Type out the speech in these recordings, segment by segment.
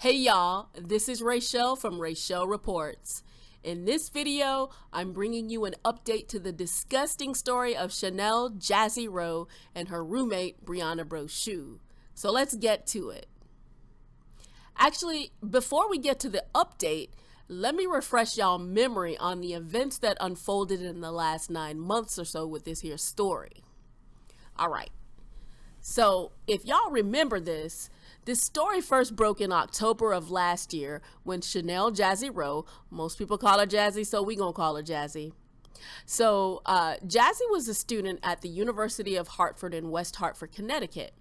Hey y'all, this is Rachelle from Rachelle Reports. In this video, I'm bringing you an update to the disgusting story of Chennel, Jazzy Rowe, and her roommate, Brianna Brochu. So let's get to it. Actually, before we get to the update, let me refresh y'all memory on the events that unfolded in the last 9 months or so with this here story. Alright, so if y'all remember this story first broke in October of last year when Chennel Jazzy Rowe, most people call her Jazzy, so we gonna call her Jazzy. So Jazzy was a student at the University of Hartford in West Hartford, Connecticut.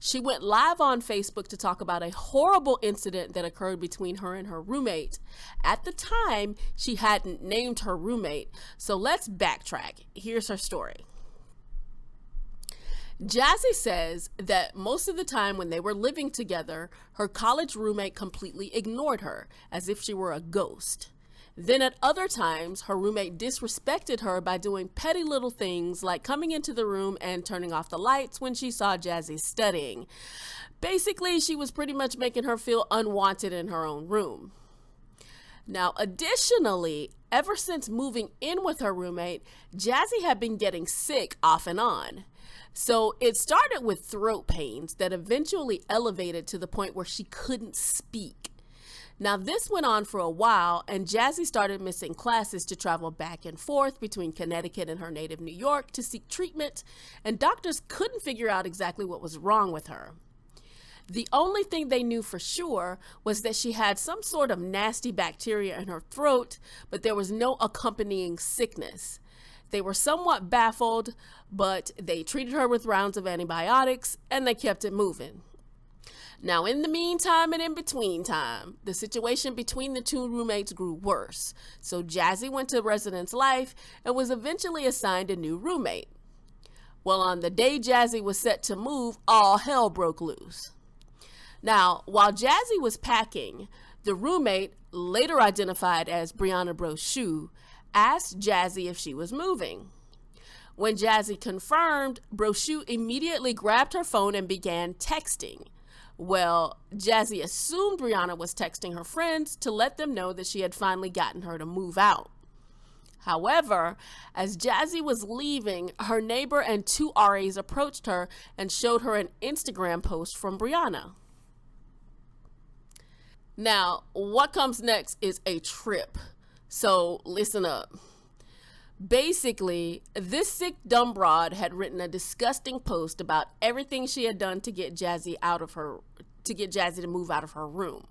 She went live on Facebook to talk about a horrible incident that occurred between her and her roommate. At the time, she hadn't named her roommate, so let's backtrack. Here's her story. Jazzy says that most of the time when they were living together, her college roommate completely ignored her, as if she were a ghost. Then at other times, her roommate disrespected her by doing petty little things like coming into the room and turning off the lights when she saw Jazzy studying. Basically, she was pretty much making her feel unwanted in her own room. Now, additionally, ever since moving in with her roommate, Jazzy had been getting sick off and on. So it started with throat pains that eventually elevated to the point where she couldn't speak. Now this went on for a while, and Jazzy started missing classes to travel back and forth between Connecticut and her native New York to seek treatment, and doctors couldn't figure out exactly what was wrong with her. The only thing they knew for sure was that she had some sort of nasty bacteria in her throat, but there was no accompanying sickness. They were somewhat baffled, but they treated her with rounds of antibiotics and they kept it moving. Now, in the meantime and in between time, the situation between the two roommates grew worse. So Jazzy went to residence life and was eventually assigned a new roommate. Well, on the day Jazzy was set to move, all hell broke loose. Now, while Jazzy was packing, the roommate, later identified as Brianna Brochu, asked Jazzy if she was moving. When Jazzy confirmed, Brochu immediately grabbed her phone and began texting. Well, Jazzy assumed Brianna was texting her friends to let them know that she had finally gotten her to move out. However, as Jazzy was leaving, her neighbor and two RAs approached her and showed her an Instagram post from Brianna. Now, what comes next is a trip. So listen up. Basically, this sick dumb broad had written a disgusting post about everything she had done to get Jazzy to move out of her room.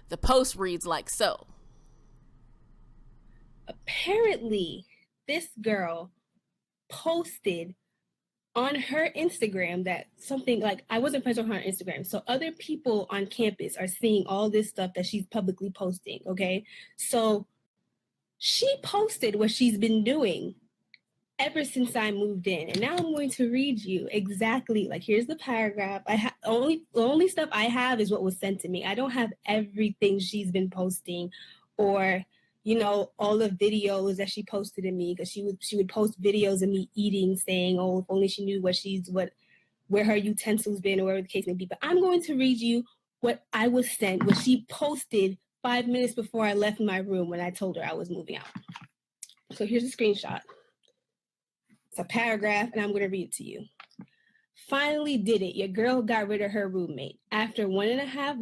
The post reads like so. Apparently, this girl posted on her Instagram that something like, I wasn't friends with her on Instagram, so other people on campus are seeing all this stuff that she's publicly posting, okay? So she posted what she's been doing ever since I moved in. And now I'm going to read you exactly, like, here's the paragraph. The only stuff I have is what was sent to me. I don't have everything she's been posting or, you know, all the videos that she posted to me, because she would post videos of me eating, saying, oh, if only she knew where her utensils been or whatever the case may be. But I'm going to read you what I was sent, what she posted 5 minutes before I left my room when I told her I was moving out. So here's a screenshot. It's a paragraph, and I'm going to read it to you. Finally did it. Your girl got rid of her roommate. After 1.5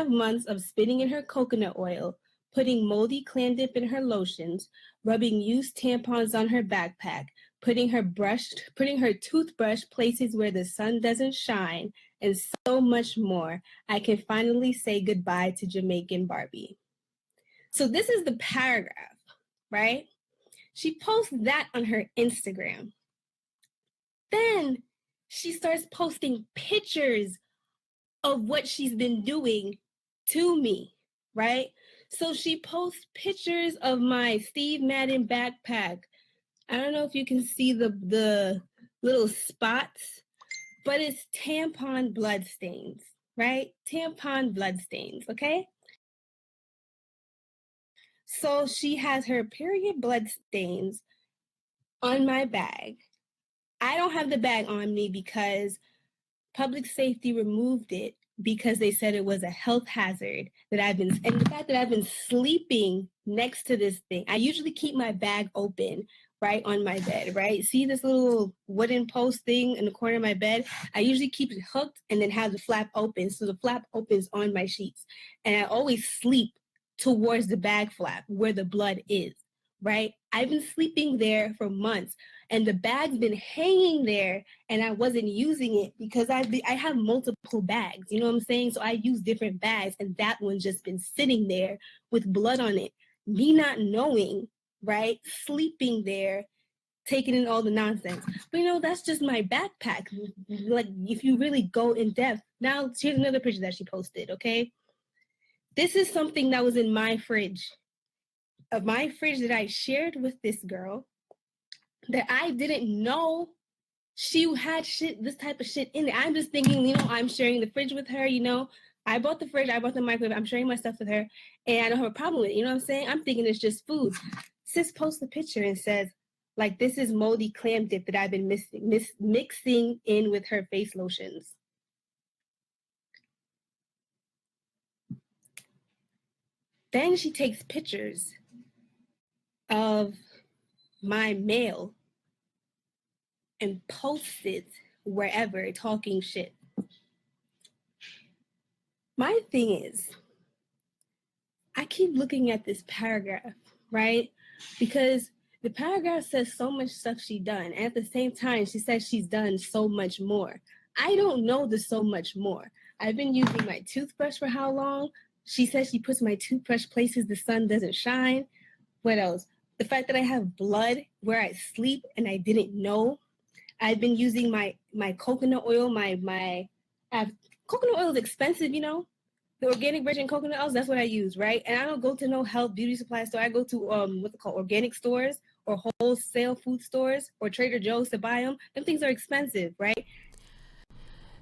months of spitting in her coconut oil, putting moldy clam dip in her lotions, rubbing used tampons on her backpack, putting her toothbrush places where the sun doesn't shine, and so much more, I can finally say goodbye to Jamaican Barbie. So this is the paragraph, right? She posts that on her Instagram. Then she starts posting pictures of what she's been doing to me, right? So she posts pictures of my Steve Madden backpack. I don't know if you can see the little spots, but it's tampon blood stains, right? Tampon blood stains, okay? So she has her period blood stains on my bag. I don't have the bag on me because public safety removed it because they said it was a health hazard and the fact that I've been sleeping next to this thing. I usually keep my bag open right on my bed, right? See this little wooden post thing in the corner of my bed? I usually keep it hooked and then have the flap open. So the flap opens on my sheets. And I always sleep towards the bag flap where the blood is, right? I've been sleeping there for months and the bag's been hanging there and I wasn't using it because I have multiple bags, you know what I'm saying? So I use different bags and that one's just been sitting there with blood on it. Me not knowing, right? Sleeping there, taking in all the nonsense. But that's just my backpack. Like if you really go in depth. Now here's another picture that she posted, okay? This is something that was in my fridge. Of my fridge that I shared with this girl that I didn't know she had this type of shit in it. I'm just thinking, I'm sharing the fridge with her, I bought the fridge, I bought the microwave, I'm sharing my stuff with her, and I don't have a problem with it, you know what I'm saying? I'm thinking it's just food. Sis posts a picture and says, like, this is moldy clam dip that I've been mixing in with her face lotions. Then she takes pictures of my mail and posts it wherever, talking shit. My thing is, I keep looking at this paragraph, right? Because the paragraph says so much stuff she done. And at the same time, she says she's done so much more. I don't know the so much more. I've been using my toothbrush for how long? She says she puts my toothbrush places the sun doesn't shine. What else? The fact that I have blood where I sleep and I didn't know. I've been using my coconut oil, coconut oil is expensive, the organic virgin coconut oils, that's what I use, right? And I don't go to no health beauty supply store. I go to what's it called, organic stores or wholesale food stores or Trader Joe's to buy them. Them things are expensive, right?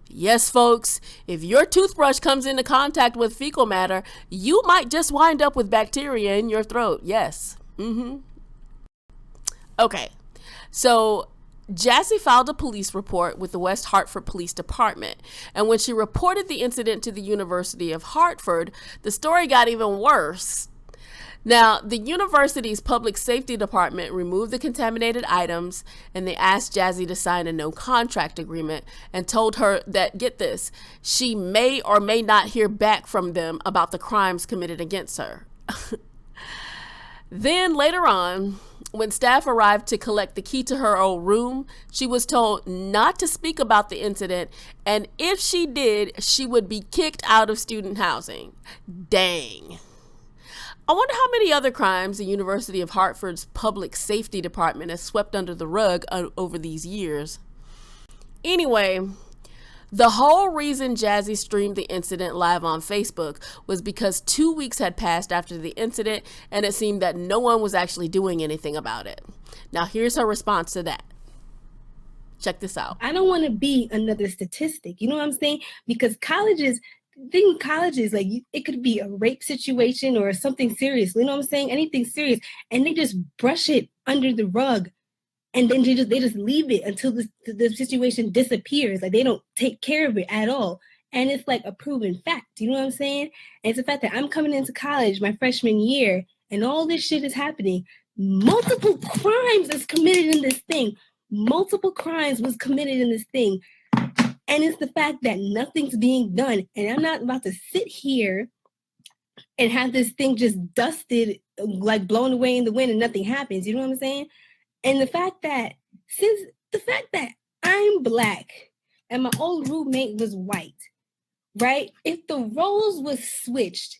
Yes, folks, if your toothbrush comes into contact with fecal matter, you might just wind up with bacteria in your throat. Yes. Okay, so Jazzy filed a police report with the West Hartford Police Department, and when she reported the incident to the University of Hartford, the story got even worse. Now, the university's public safety department removed the contaminated items, and they asked Jazzy to sign a no contract agreement and told her that, get this, she may or may not hear back from them about the crimes committed against her. Then later on, when staff arrived to collect the key to her old room, she was told not to speak about the incident, and if she did, she would be kicked out of student housing. Dang. I wonder how many other crimes the University of Hartford's public safety department has swept under the rug over these years. Anyway, the whole reason Jazzy streamed the incident live on Facebook was because 2 weeks had passed after the incident and it seemed that no one was actually doing anything about it. Now here's her response to that. Check this out. I don't want to be another statistic, you know what I'm saying? Because colleges, like it could be a rape situation or something serious, you know what I'm saying? Anything serious, and they just brush it under the rug. And then they just leave it until the situation disappears. Like they don't take care of it at all. And it's like a proven fact. You know what I'm saying? And it's the fact that I'm coming into college my freshman year and all this shit is happening. Multiple crimes is committed in this thing. Multiple crimes was committed in this thing. And it's the fact that nothing's being done. And I'm not about to sit here and have this thing just dusted, like blown away in the wind and nothing happens. You know what I'm saying? And the fact that I'm Black and my old roommate was white, right? If the roles was switched,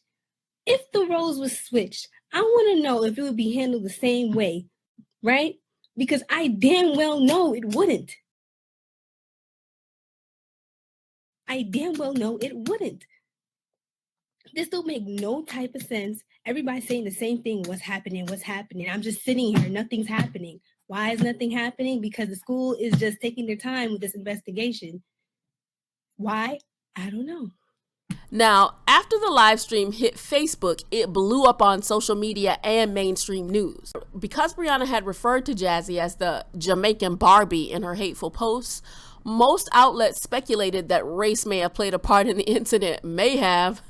I want to know if it would be handled the same way, right? Because I damn well know it wouldn't. This don't make no type of sense. Everybody's saying the same thing. What's happening? I'm just sitting here. Nothing's happening. Why is nothing happening? Because the school is just taking their time with this investigation. Why? I don't know. Now, after the live stream hit Facebook, it blew up on social media and mainstream news. Because Brianna had referred to Jazzy as the Jamaican Barbie in her hateful posts, Most outlets speculated that race may have played a part in the incident. May have.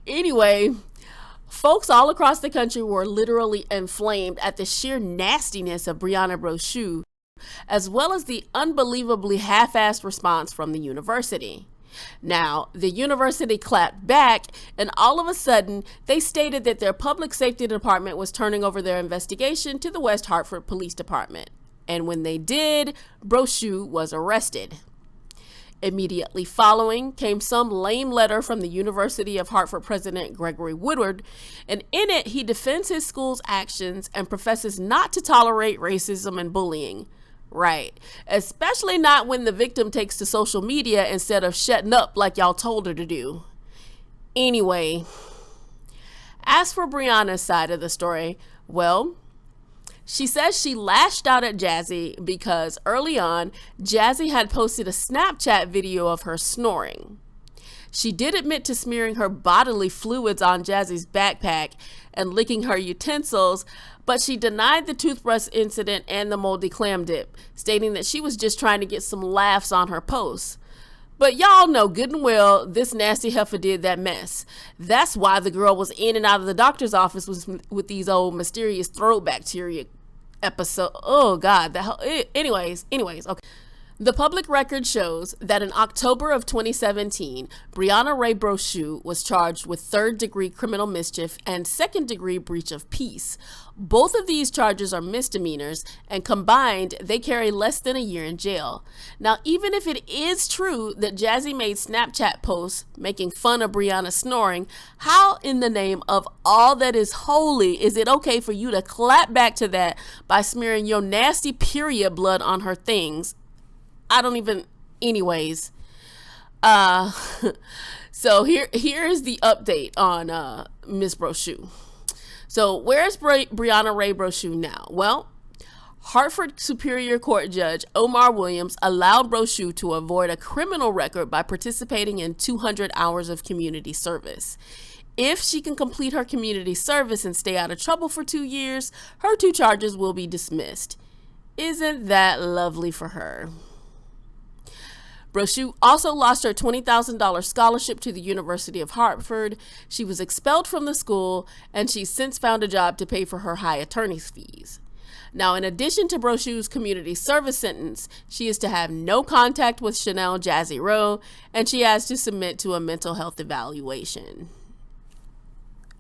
Anyway, folks all across the country were literally inflamed at the sheer nastiness of Brianna Brochu, as well as the unbelievably half-assed response from the university. Now, the university clapped back, and all of a sudden, they stated that their public safety department was turning over their investigation to the West Hartford Police Department. And when they did, Brochu was arrested. Immediately following came some lame letter from the University of Hartford president Gregory Woodward, and in it, he defends his school's actions and professes not to tolerate racism and bullying. Right. Especially not when the victim takes to social media instead of shutting up like y'all told her to do. Anyway, as for Brianna's side of the story, well, she says she lashed out at Jazzy because early on, Jazzy had posted a Snapchat video of her snoring. She did admit to smearing her bodily fluids on Jazzy's backpack and licking her utensils, but she denied the toothbrush incident and the moldy clam dip, stating that she was just trying to get some laughs on her posts. But y'all know good and well this nasty heifer did that mess. That's why the girl was in and out of the doctor's office with these old mysterious throat bacteria episode. Oh God, anyways, okay. The public record shows that in October of 2017, Brianna Ray Brochu was charged with third-degree criminal mischief and second-degree breach of peace. Both of these charges are misdemeanors, and combined, they carry less than a year in jail. Now, even if it is true that Jazzy made Snapchat posts making fun of Brianna snoring, how in the name of all that is holy is it okay for you to clap back to that by smearing your nasty period blood on her things? I don't even, anyways. So here is the update on Miss Brochu. So where's Brianna Ray Brochu now? Well, Hartford Superior Court Judge Omar Williams allowed Brochu to avoid a criminal record by participating in 200 hours of community service. If she can complete her community service and stay out of trouble for 2 years, her 2 charges will be dismissed. Isn't that lovely for her? Brochu also lost her $20,000 scholarship to the University of Hartford. She was expelled from the school, and she's since found a job to pay for her high attorney's fees. Now, in addition to Brochu's community service sentence, she is to have no contact with Chennel Jazzy Rowe, and she has to submit to a mental health evaluation.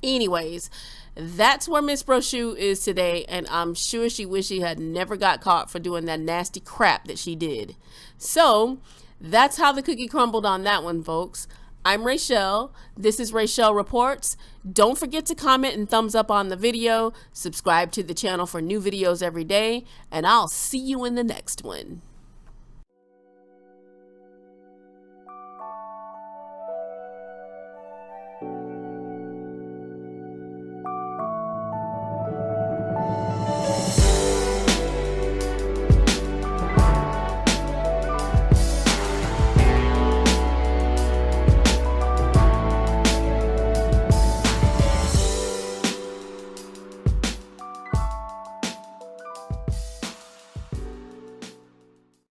Anyways, that's where Miss Brochu is today, and I'm sure she wished she had never got caught for doing that nasty crap that she did. So, that's how the cookie crumbled on that one, folks. I'm Rachelle. This is Rachelle Reports. Don't forget to comment and thumbs up on the video. Subscribe to the channel for new videos every day, and I'll see you in the next one.